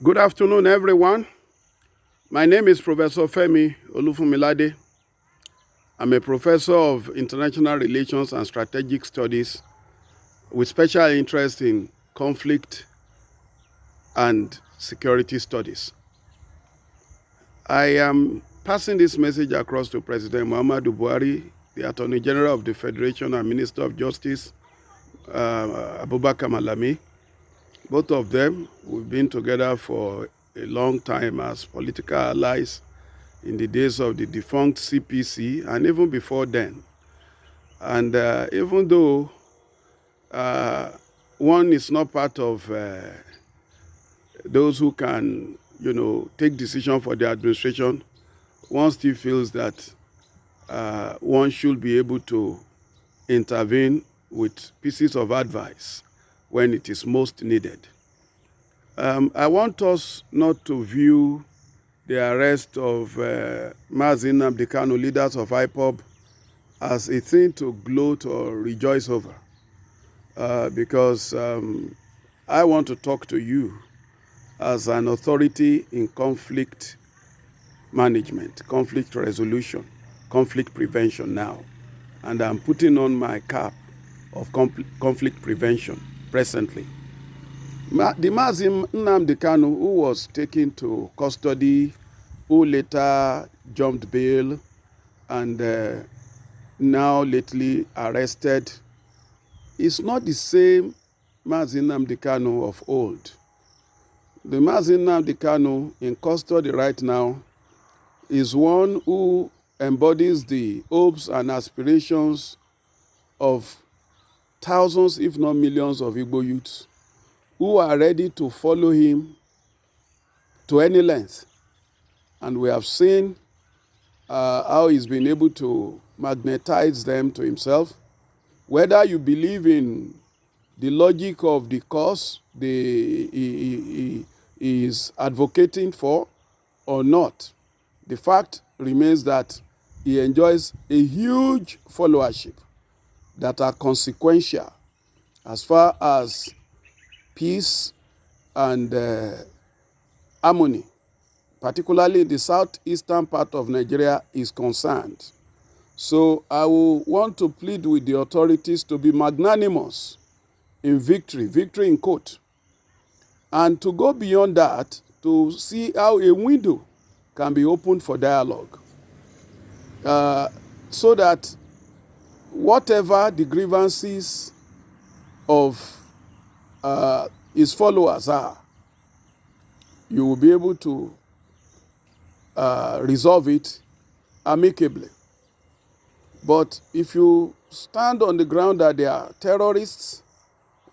Good afternoon, everyone. My name is Professor Femi Olufumilade. I'm a professor of international relations and strategic studies with special interest in conflict and security studies. I am passing this message across to President Muhammadu Buhari, the Attorney General of the Federation and Minister of Justice, Abubakar Malami. Both of them, we've been together for a long time as political allies in the days of the defunct CPC and even before then. And even though one is not part of those who can, take decisions for the administration, one still feels that one should be able to intervene with pieces of advice when it is most needed. I want us not to view the arrest of Mazi and NnamdiKanu, leaders of IPOB, as a thing to gloat or rejoice over, because I want to talk to you as an authority in conflict management, conflict resolution, conflict prevention now. And I'm putting on my cap of conflict prevention presently. The Mazi NnamdiKanu, who was taken to custody, who later jumped bail, and now lately arrested, is not the same Mazi NnamdiKanu of old. The Mazi NnamdiKanu in custody right now is one who embodies the hopes and aspirations of thousands, if not millions, of Igbo youths who are ready to follow him to any length. And we have seen how he's been able to magnetize them to himself. Whether you believe in the logic of the cause he is advocating for or not, the fact remains that he enjoys a huge followership that are consequential as far as peace and harmony, particularly in the southeastern part of Nigeria, is concerned. So I will want to plead with the authorities to be magnanimous in victory in quote, and to go beyond that to see how a window can be opened for dialogue, so that whatever the grievances of his followers are, you will be able to resolve it amicably. But if you stand on the ground that they are terrorists,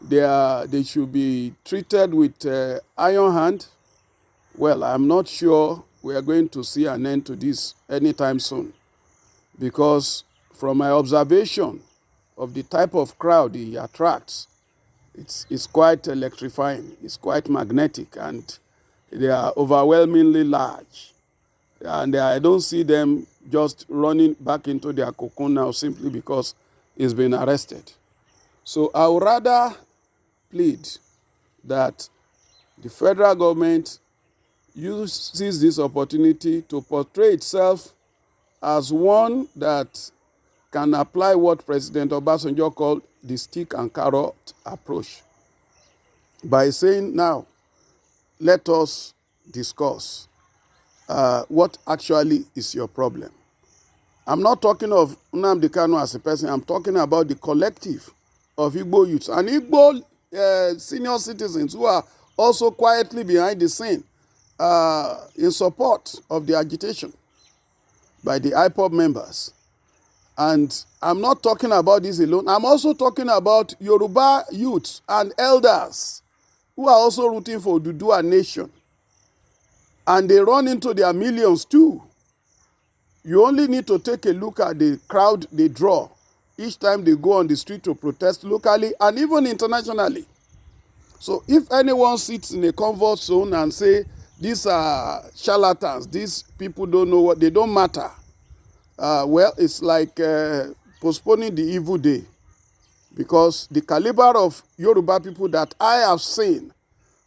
they should be treated with iron hand, well, I'm not sure we are going to see an end to this anytime soon. Because from my observation of the type of crowd he attracts, it's quite electrifying, it's quite magnetic, and they are overwhelmingly large. And I don't see them just running back into their cocoon now simply because he's been arrested. So I would rather plead that the federal government uses this opportunity to portray itself as one that can apply what President Obasanjo called the stick and carrot approach, by saying, now, let us discuss what actually is your problem. I'm not talking of NnamdiKanu as a person. I'm talking about the collective of Igbo youths and Igbo senior citizens who are also quietly behind the scene in support of the agitation by the IPOB members. And I'm not talking about this alone. I'm also talking about Yoruba youths and elders who are also rooting for Dudua nation. And they run into their millions too. You only need to take a look at the crowd they draw each time they go on the street to protest locally and even internationally. So if anyone sits in a comfort zone and say, these are charlatans, these people don't know what, they don't matter, well, it's like postponing the evil day. Because the caliber of Yoruba people that I have seen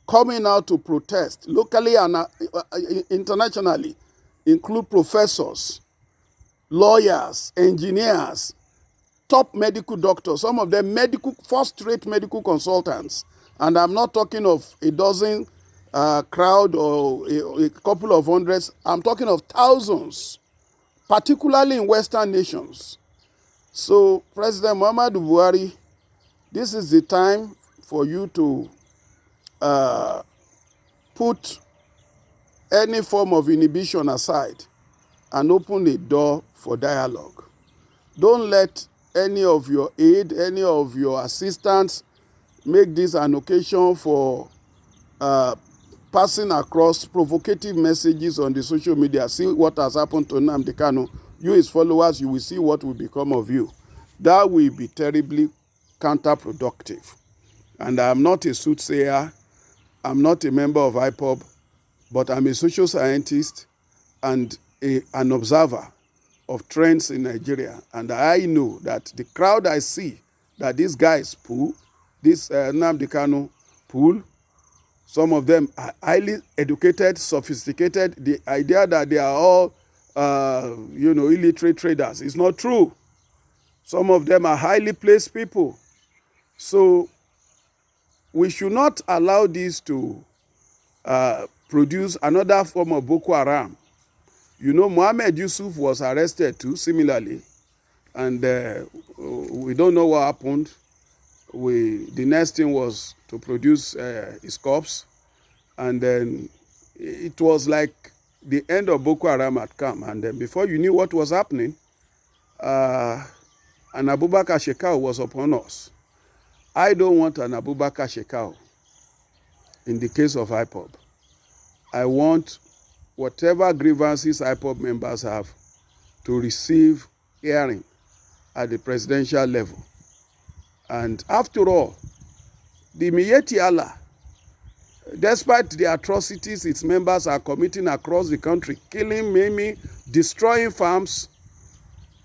coming out to protest locally and internationally include professors, lawyers, engineers, top medical doctors, some of them first-rate medical consultants. And I'm not talking of a dozen crowd or a couple of hundreds. I'm talking of thousands, particularly in Western nations. So, President Muhammadu Buhari, this is the time for you to put any form of inhibition aside and open a door for dialogue. Don't let any of your aid, any of your assistants make this an occasion for passing across provocative messages on the social media. See what has happened to NnamdiKanu. You, his followers, you will see what will become of you. That will be terribly counterproductive. And I'm not a soothsayer. I'm not a member of IPOB, but I'm a social scientist and an observer of trends in Nigeria. And I know that the crowd I see that these guys pull, this NnamdiKanu pull, some of them are highly educated, sophisticated. The idea that they are all, illiterate traders is not true. Some of them are highly placed people. So we should not allow this to produce another form of Boko Haram. You know, Mohammed Yusuf was arrested too, similarly. And we don't know what happened. The next thing was to produce his corpse. And then it was like the end of Boko Haram had come. And then before you knew what was happening, an Abubakar Shekau was upon us. I don't want an Abubakar Shekau in the case of IPOB. I want whatever grievances IPOB members have to receive hearing at the presidential level. And after all, the Miyetti Allah, despite the atrocities its members are committing across the country, killing, maiming, destroying farms,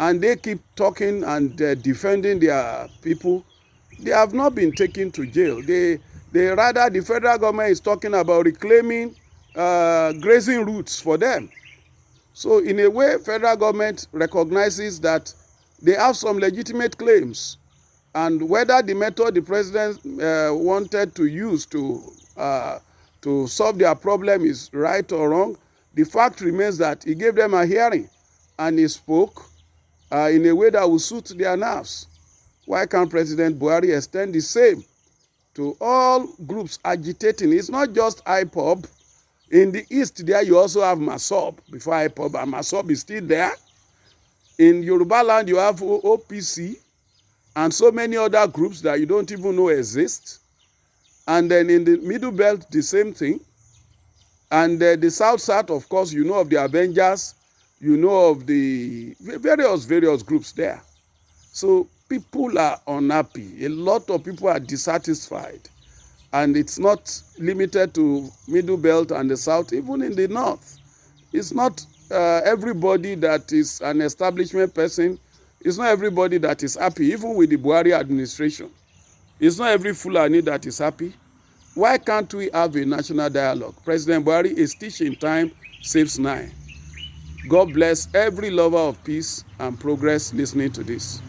and they keep talking and defending their people, they have not been taken to jail. Rather, the federal government is talking about reclaiming grazing routes for them. So in a way, federal government recognizes that they have some legitimate claims. And whether the method the president wanted to use to solve their problem is right or wrong, the fact remains that he gave them a hearing and he spoke in a way that will suit their nerves. Why can't President Buhari extend the same to all groups agitating? It's not just IPOB. In the east there, you also have MASOB before IPOB, and MASOB is still there. In Yoruba land, you have OPC and so many other groups that you don't even know exist. And then in the Middle Belt, the same thing. And the South, of course, you know of the Avengers, you know of the various groups there. So people are unhappy. A lot of people are dissatisfied. And it's not limited to Middle Belt and the South, even in the North. It's not everybody that is an establishment person. It's not everybody that is happy, even with the Buhari administration. It's not every Fulani that is happy. Why can't we have a national dialogue? President Buhari is teaching time saves 9. God bless every lover of peace and progress listening to this.